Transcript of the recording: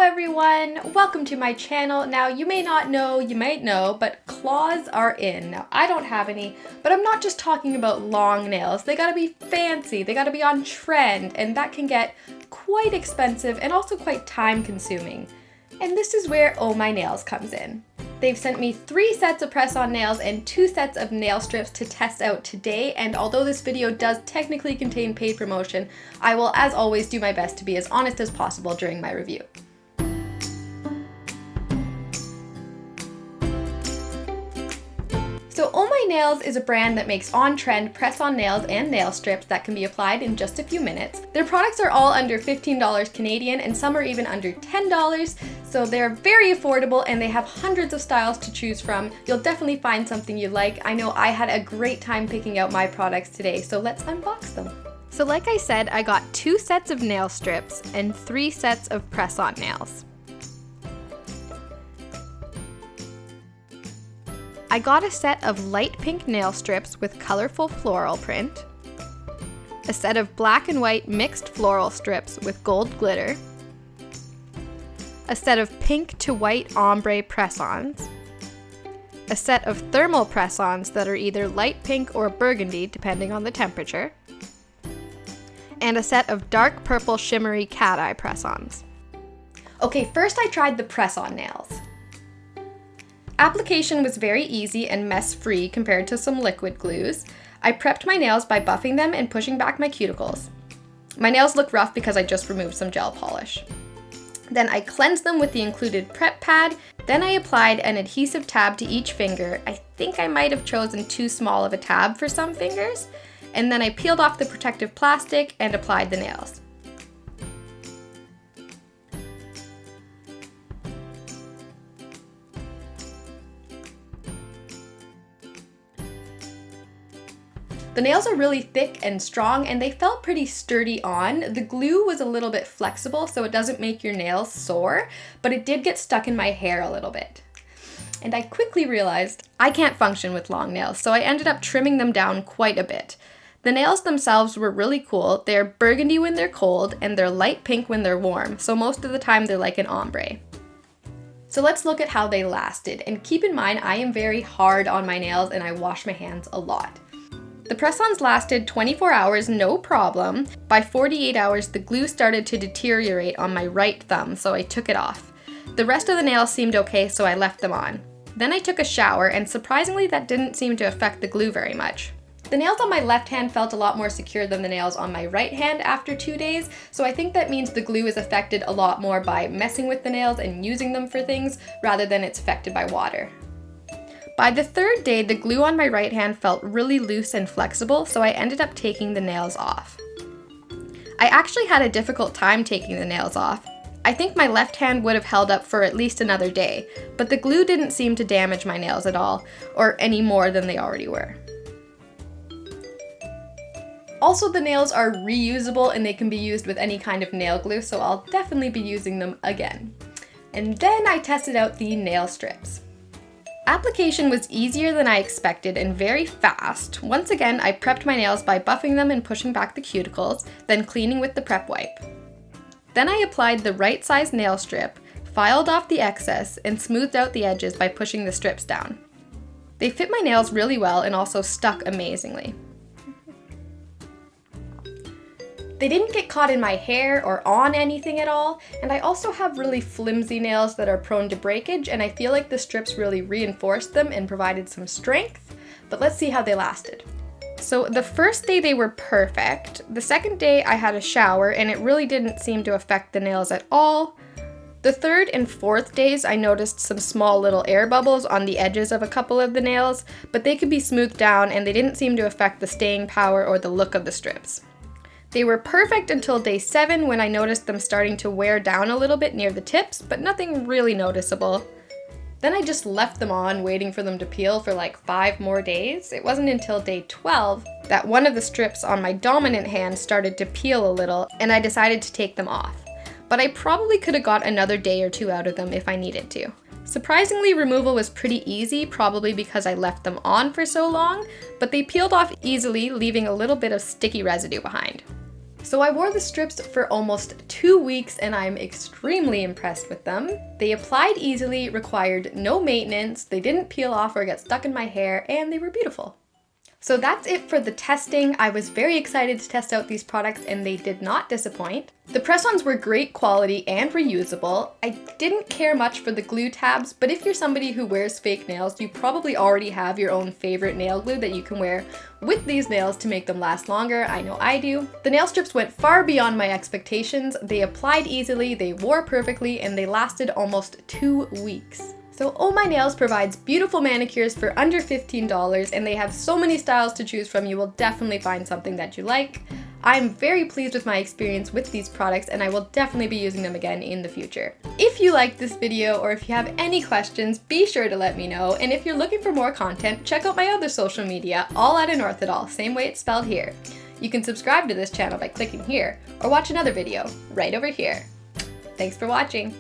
everyone, welcome to my channel. Now you may not know, you might know, but claws are in. Now I don't have any, but I'm not just talking about long nails. They gotta be fancy, they gotta be on trend, and that can get quite expensive and also quite time consuming. And this is where OOMYNAILS comes in. They've sent me 3 sets of press-on nails and 2 sets of nail strips to test out today, and although this video does technically contain paid promotion, I will as always do my best to be as honest as possible during my review. So OOMYNAILS is a brand that makes on-trend press-on nails and nail strips that can be applied in just a few minutes. Their products are all under $15 Canadian and some are even under $10, so they're very affordable and they have hundreds of styles to choose from. You'll definitely find something you like. I know I had a great time picking out my products today, so let's unbox them. So like I said, I got 2 sets of nail strips and 3 sets of press-on nails. I got a set of light pink nail strips with colorful floral print, a set of black and white mixed floral strips with gold glitter, a set of pink to white ombre press-ons, a set of thermal press-ons that are either light pink or burgundy depending on the temperature, and a set of dark purple shimmery cat eye press-ons. Okay, first I tried the press-on nails. Application was very easy and mess-free compared to some liquid glues. I prepped my nails by buffing them and pushing back my cuticles. My nails look rough because I just removed some gel polish. Then I cleansed them with the included prep pad. Then I applied an adhesive tab to each finger. I think I might have chosen too small of a tab for some fingers. And then I peeled off the protective plastic and applied the nails. The nails are really thick and strong and they felt pretty sturdy on. The glue was a little bit flexible so it doesn't make your nails sore, but it did get stuck in my hair a little bit. And I quickly realized I can't function with long nails, so I ended up trimming them down quite a bit. The nails themselves were really cool. They're burgundy when they're cold and they're light pink when they're warm, so most of the time they're like an ombre. So let's look at how they lasted, and keep in mind I am very hard on my nails and I wash my hands a lot. The press-ons lasted 24 hours, no problem. By 48 hours, the glue started to deteriorate on my right thumb, so I took it off. The rest of the nails seemed okay, so I left them on. Then I took a shower, and surprisingly, that didn't seem to affect the glue very much. The nails on my left hand felt a lot more secure than the nails on my right hand after 2 days, so I think that means the glue is affected a lot more by messing with the nails and using them for things, rather than it's affected by water. By the 3rd day, the glue on my right hand felt really loose and flexible, so I ended up taking the nails off. I actually had a difficult time taking the nails off. I think my left hand would have held up for at least another day, but the glue didn't seem to damage my nails at all, or any more than they already were. Also, the nails are reusable and they can be used with any kind of nail glue, so I'll definitely be using them again. And then I tested out the nail strips. Application was easier than I expected and very fast. Once again, I prepped my nails by buffing them and pushing back the cuticles, then cleaning with the prep wipe. Then I applied the right size nail strip, filed off the excess, and smoothed out the edges by pushing the strips down. They fit my nails really well and also stuck amazingly. They didn't get caught in my hair or on anything at all, and I also have really flimsy nails that are prone to breakage, and I feel like the strips really reinforced them and provided some strength, but let's see how they lasted. So the first day they were perfect. The second day I had a shower and it really didn't seem to affect the nails at all. The 3rd and 4th days I noticed some small little air bubbles on the edges of a couple of the nails, but they could be smoothed down and they didn't seem to affect the staying power or the look of the strips. They were perfect until day 7 when I noticed them starting to wear down a little bit near the tips, but nothing really noticeable. Then I just left them on, waiting for them to peel for like 5 more days. It wasn't until day 12 that one of the strips on my dominant hand started to peel a little, and I decided to take them off. But I probably could have got another day or 2 out of them if I needed to. Surprisingly, removal was pretty easy, probably because I left them on for so long, but they peeled off easily, leaving a little bit of sticky residue behind. So I wore the strips for almost 2 weeks and I'm extremely impressed with them. They applied easily, required no maintenance, they didn't peel off or get stuck in my hair, and they were beautiful. So that's it for the testing. I was very excited to test out these products and they did not disappoint. The press-ons were great quality and reusable. I didn't care much for the glue tabs, but if you're somebody who wears fake nails, you probably already have your own favorite nail glue that you can wear with these nails to make them last longer. I know I do. The nail strips went far beyond my expectations. They applied easily, they wore perfectly, and they lasted almost 2 weeks. So OOMYNAILS provides beautiful manicures for under $15 and they have so many styles to choose from. You will definitely find something that you like. I'm very pleased with my experience with these products and I will definitely be using them again in the future. If you liked this video or if you have any questions, be sure to let me know. And if you're looking for more content, check out my other social media, all at Unorthodox, same way it's spelled here. You can subscribe to this channel by clicking here or watch another video right over here. Thanks for watching.